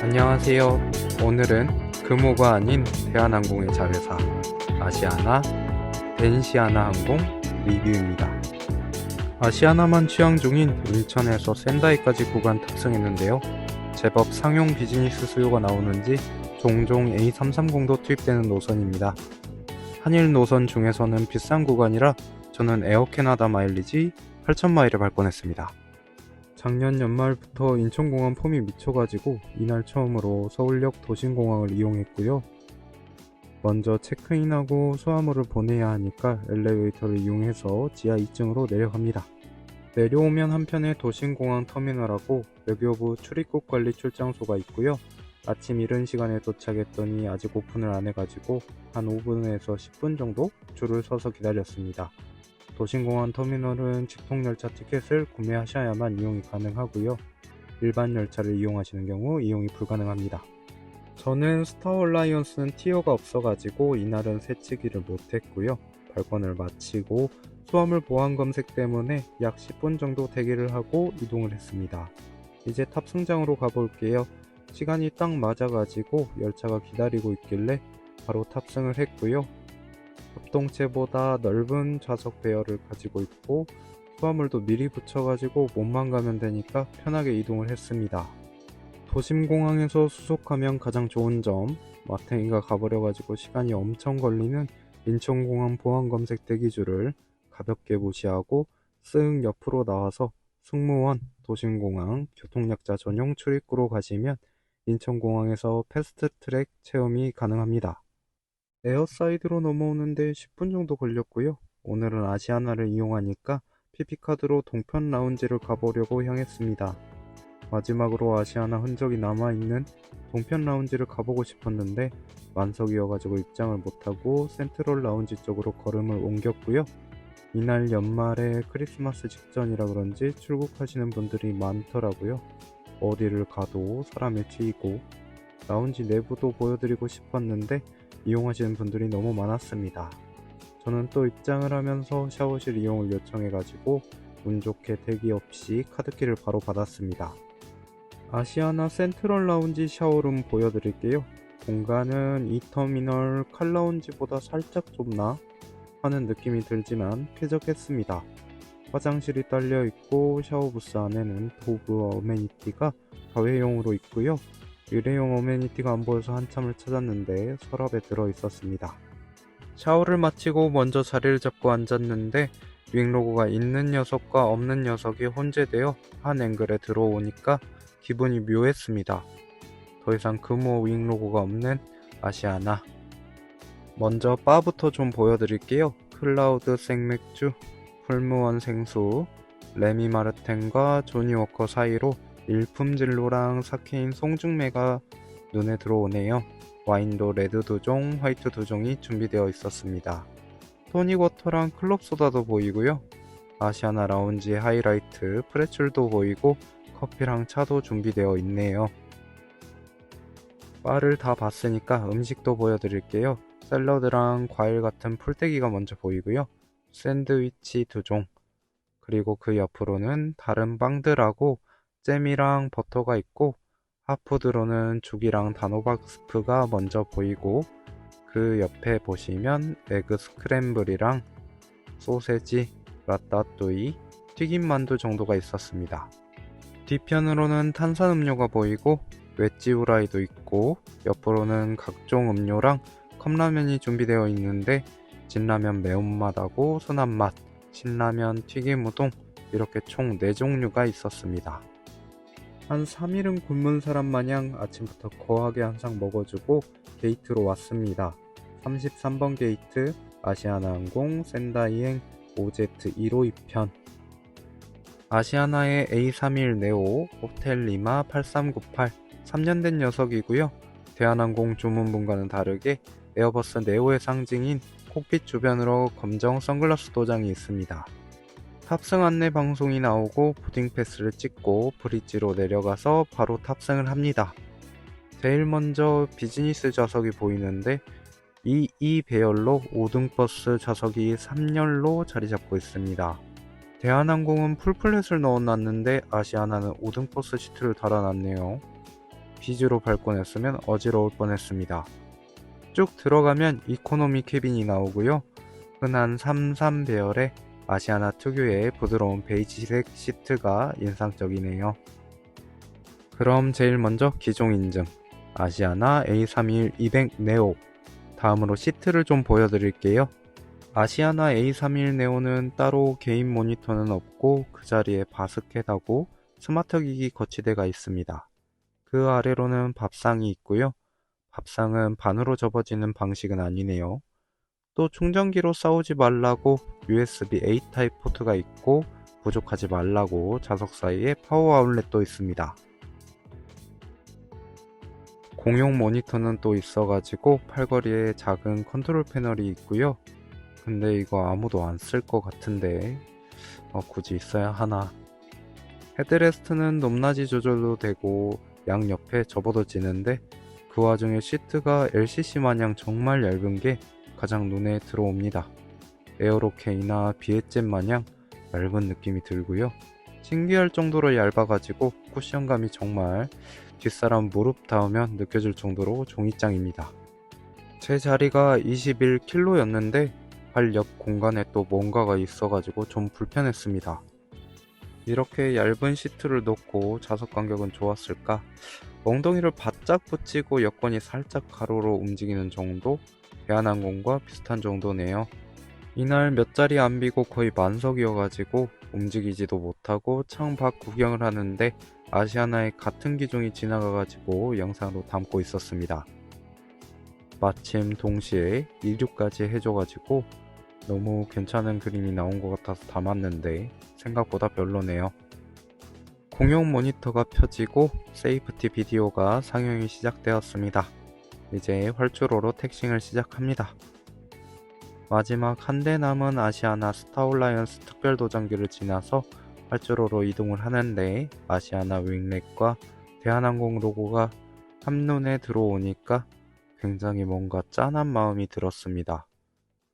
안녕하세요. 오늘은 금호가 아닌 대한항공의 자회사 아시아나 덴시아나 항공 리뷰입니다. 아시아나만 취항 중인 인천에서 센다이까지 구간 탑승했는데요. 제법 상용 비즈니스 수요가 나오는지 종종 A330도 투입되는 노선입니다. 한일 노선 중에서는 비싼 구간이라 저는 에어캐나다 마일리지 8,000마일을 발권했습니다. 작년 연말부터 인천공항 폼이 미쳐가지고 이날 처음으로 서울역 도심공항을 이용했고요. 먼저 체크인하고 수화물을 보내야 하니까 엘리베이터를 이용해서 지하 2층으로 내려갑니다. 내려오면 한편에 도심공항 터미널하고 외교부 출입국 관리 출장소가 있고요. 아침 이른 시간에 도착했더니 아직 오픈을 안 해가지고 한 5분에서 10분 정도 줄을 서서 기다렸습니다. 도심공항 터미널은 직통열차 티켓을 구매하셔야만 이용이 가능하고요. 일반 열차를 이용하시는 경우 이용이 불가능합니다. 저는 스타어라이언스는 티어가 없어가지고 이날은 새치기를 못했고요. 발권을 마치고 수화물 보안 검색 때문에 약 10분 정도 대기를 하고 이동을 했습니다. 이제 탑승장으로 가볼게요. 시간이 딱 맞아가지고 열차가 기다리고 있길래 바로 탑승을 했고요. 협동체보다 넓은 좌석 배열을 가지고 있고 수화물도 미리 붙여가지고 몸만 가면 되니까 편하게 이동을 했습니다. 도심공항에서 수속하면 가장 좋은 점, 마탱이가 가버려가지고 시간이 엄청 걸리는 인천공항 보안검색 대기줄을 가볍게 무시하고 쓱 옆으로 나와서 승무원, 도심공항, 교통약자 전용 출입구로 가시면 인천공항에서 패스트트랙 체험이 가능합니다. 에어사이드로 넘어오는데 10분 정도 걸렸고요. 오늘은 아시아나를 이용하니까 PP카드로 동편 라운지를 가보려고 향했습니다. 마지막으로 아시아나 흔적이 남아있는 동편 라운지를 가보고 싶었는데 만석이어가지고 입장을 못하고 센트럴 라운지 쪽으로 걸음을 옮겼고요. 이날 연말에 크리스마스 직전이라 그런지 출국하시는 분들이 많더라고요. 어디를 가도 사람에 치이고 라운지 내부도 보여드리고 싶었는데 이용하시는 분들이 너무 많았습니다. 저는 또 입장을 하면서 샤워실 이용을 요청해가지고 운 좋게 대기 없이 카드키를 바로 받았습니다. 아시아나 센트럴 라운지 샤워룸 보여드릴게요. 공간은 이 터미널 칼 라운지보다 살짝 좁나 하는 느낌이 들지만 쾌적했습니다. 화장실이 딸려있고 샤워부스 안에는 도구 어메니티가 다회용으로 있고요. 일회용 어메니티가 안 보여서 한참을 찾았는데 서랍에 들어있었습니다. 샤워를 마치고 먼저 자리를 잡고 앉았는데 윙 로고가 있는 녀석과 없는 녀석이 혼재되어 한 앵글에 들어오니까 기분이 묘했습니다. 더 이상 금호 윙 로고가 없는 아시아나. 먼저 바부터 좀 보여드릴게요. 클라우드 생맥주, 풀무원 생수, 레미 마르텐과 조니 워커 사이로 일품진로랑 사케인 송중매가 눈에 들어오네요. 와인도 레드 2종, 화이트 2종이 준비되어 있었습니다. 토닉워터랑 클럽소다도 보이고요. 아시아나 라운지 하이라이트 프레첼도 보이고 커피랑 차도 준비되어 있네요. 바를 다 봤으니까 음식도 보여드릴게요. 샐러드랑 과일 같은 풀떼기가 먼저 보이고요. 샌드위치 2종, 그리고 그 옆으로는 다른 빵들하고 잼이랑 버터가 있고 핫푸드로는 죽이랑 단호박 스프가 먼저 보이고 그 옆에 보시면 에그 스크램블이랑 소세지, 라따뚜이, 튀김만두 정도가 있었습니다. 뒤편으로는 탄산음료가 보이고 웨지 후라이도 있고 옆으로는 각종 음료랑 컵라면이 준비되어 있는데 진라면 매운맛하고 순한맛, 신라면, 튀김우동 이렇게 총 4종류가 있었습니다. 한 3일은 굶은 사람 마냥 아침부터 거하게 한상 먹어주고 게이트로 왔습니다. 33번 게이트 아시아나항공 센다이행 OZ152편. 아시아나의 A31 네오 호텔 리마 8398 3년 된 녀석이고요. 대한항공 주문분과는 다르게 에어버스 네오의 상징인 콕핏 주변으로 검정 선글라스 도장이 있습니다. 탑승 안내 방송이 나오고 보딩 패스를 찍고 브릿지로 내려가서 바로 탑승을 합니다. 제일 먼저 비즈니스 좌석이 보이는데 이 배열로 5등 버스 좌석이 3열로 자리 잡고 있습니다. 대한항공은 풀플랫을 넣어놨는데 아시아나는 5등 버스 시트를 달아놨네요. 비즈로 밟고 냈으면 어지러울 뻔했습니다. 쭉 들어가면 이코노미 캐빈이 나오고요. 흔한 33 배열의 아시아나 특유의 부드러운 베이지색 시트가 인상적이네요. 그럼 제일 먼저 기종 인증 아시아나 A321 네오, 다음으로 시트를 좀 보여드릴게요. 아시아나 A321 네오는 따로 개인 모니터는 없고 그 자리에 바스켓하고 스마트 기기 거치대가 있습니다. 그 아래로는 밥상이 있고요. 밥상은 반으로 접어지는 방식은 아니네요. 또 충전기로 싸우지 말라고 USB-A 타입 포트가 있고 부족하지 말라고 좌석 사이에 파워 아울렛도 있습니다. 공용 모니터는 또 있어가지고 팔걸이에 작은 컨트롤 패널이 있고요. 근데 이거 아무도 안 쓸 것 같은데 굳이 있어야 하나. 헤드레스트는 높낮이 조절도 되고 양옆에 접어도지는데 그 와중에 시트가 LCC 마냥 정말 얇은 게 가장 눈에 들어옵니다. 에어로케이나 비에젯 마냥 얇은 느낌이 들고요. 신기할 정도로 얇아가지고 쿠션감이 정말 뒷사람 무릎 닿으면 느껴질 정도로 종이장입니다. 제 자리가 21kg였는데 발 옆 공간에 또 뭔가가 있어가지고 좀 불편했습니다. 이렇게 얇은 시트를 놓고 좌석 간격은 좋았을까? 엉덩이를 바짝 붙이고 여권이 살짝 가로로 움직이는 정도? 대한항공과 비슷한 정도네요. 이날 몇 자리 안 비고 거의 만석이어가지고 움직이지도 못하고 창밖 구경을 하는데 아시아나의 같은 기종이 지나가가지고 영상으로 담고 있었습니다. 마침 동시에 이륙까지 해줘가지고 너무 괜찮은 그림이 나온 것 같아서 담았는데 생각보다 별로네요. 공용 모니터가 펴지고 세이프티 비디오가 상영이 시작되었습니다. 이제 활주로로 택싱을 시작합니다. 마지막 한 대 남은 아시아나 스타올라이언스 특별 도장기를 지나서 활주로로 이동을 하는데 아시아나 윙렉과 대한항공 로고가 한눈에 들어오니까 굉장히 뭔가 짠한 마음이 들었습니다.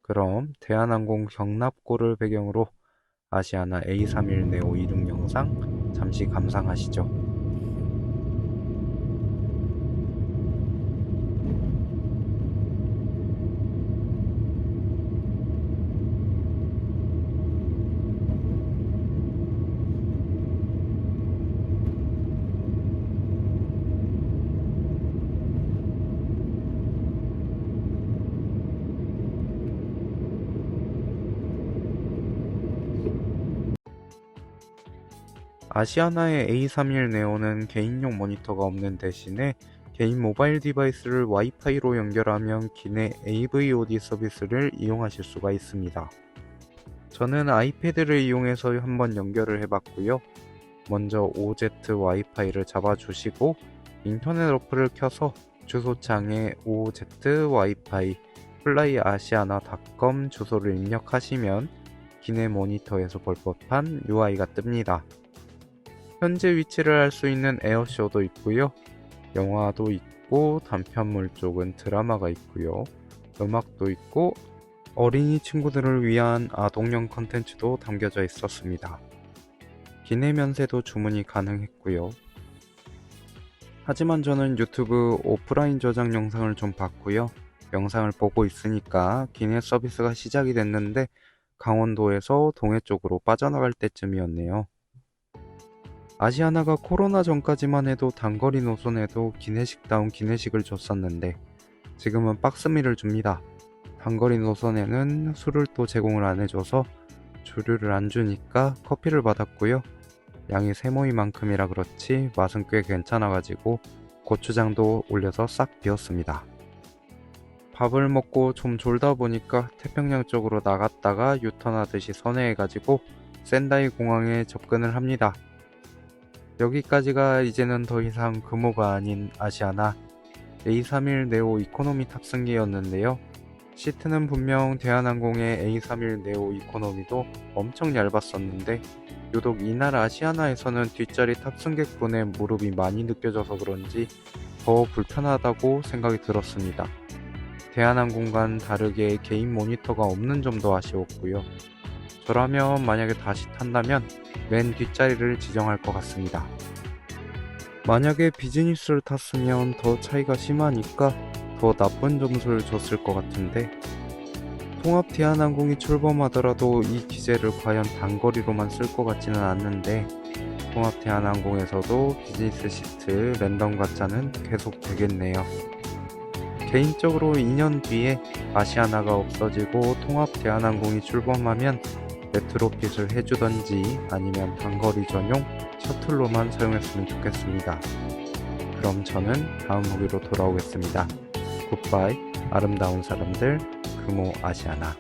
그럼 대한항공 경납고를 배경으로 아시아나 A321 네오 이륙 영상 잠시 감상하시죠. 아시아나의 A321 네오는 개인용 모니터가 없는 대신에 개인 모바일 디바이스를 와이파이로 연결하면 기내 AVOD 서비스를 이용하실 수가 있습니다. 저는 아이패드를 이용해서 한번 연결을 해봤고요. 먼저 OZ 와이파이를 잡아주시고 인터넷 어플을 켜서 주소창에 OZ 와이파이 flyasiana.com 주소를 입력하시면 기내 모니터에서 볼 법한 UI가 뜹니다. 현재 위치를 알 수 있는 에어쇼도 있고요. 영화도 있고 단편물 쪽은 드라마가 있고요. 음악도 있고 어린이 친구들을 위한 아동용 컨텐츠도 담겨져 있었습니다. 기내 면세도 주문이 가능했고요. 하지만 저는 유튜브 오프라인 저장 영상을 좀 봤고요. 영상을 보고 있으니까 기내 서비스가 시작이 됐는데 강원도에서 동해 쪽으로 빠져나갈 때쯤이었네요. 아시아나가 코로나 전까지만 해도 단거리 노선에도 기내식다운 기내식을 줬었는데 지금은 박스미를 줍니다. 단거리 노선에는 술을 또 제공을 안 해줘서 주류를 안 주니까 커피를 받았고요. 양이 세모이만큼이라 그렇지 맛은 꽤 괜찮아가지고 고추장도 올려서 싹 비웠습니다. 밥을 먹고 좀 졸다 보니까 태평양 쪽으로 나갔다가 유턴하듯이 선회해가지고 센다이 공항에 접근을 합니다. 여기까지가 이제는 더 이상 금호가 아닌 아시아나 A321 네오 이코노미 탑승기였는데요. 시트는 분명 대한항공의 A321 네오 이코노미도 엄청 얇았었는데 유독 이날 아시아나에서는 뒷자리 탑승객분의 무릎이 많이 느껴져서 그런지 더 불편하다고 생각이 들었습니다. 대한항공과는 다르게 개인 모니터가 없는 점도 아쉬웠고요. 저라면 만약에 다시 탄다면 맨 뒷자리를 지정할 것 같습니다. 만약에 비즈니스를 탔으면 더 차이가 심하니까 더 나쁜 점수를 줬을 것 같은데, 통합 대한항공이 출범하더라도 이 기제를 과연 단거리로만 쓸 것 같지는 않는데, 통합 대한항공에서도 비즈니스 시트 랜덤 가짜는 계속 되겠네요. 개인적으로 2년 뒤에 아시아나가 없어지고 통합 대한항공이 출범하면 레트로핏을 해주던지 아니면 단거리 전용 셔틀로만 사용했으면 좋겠습니다. 그럼 저는 다음 후기로 돌아오겠습니다. 굿바이 아름다운 사람들 금호 아시아나.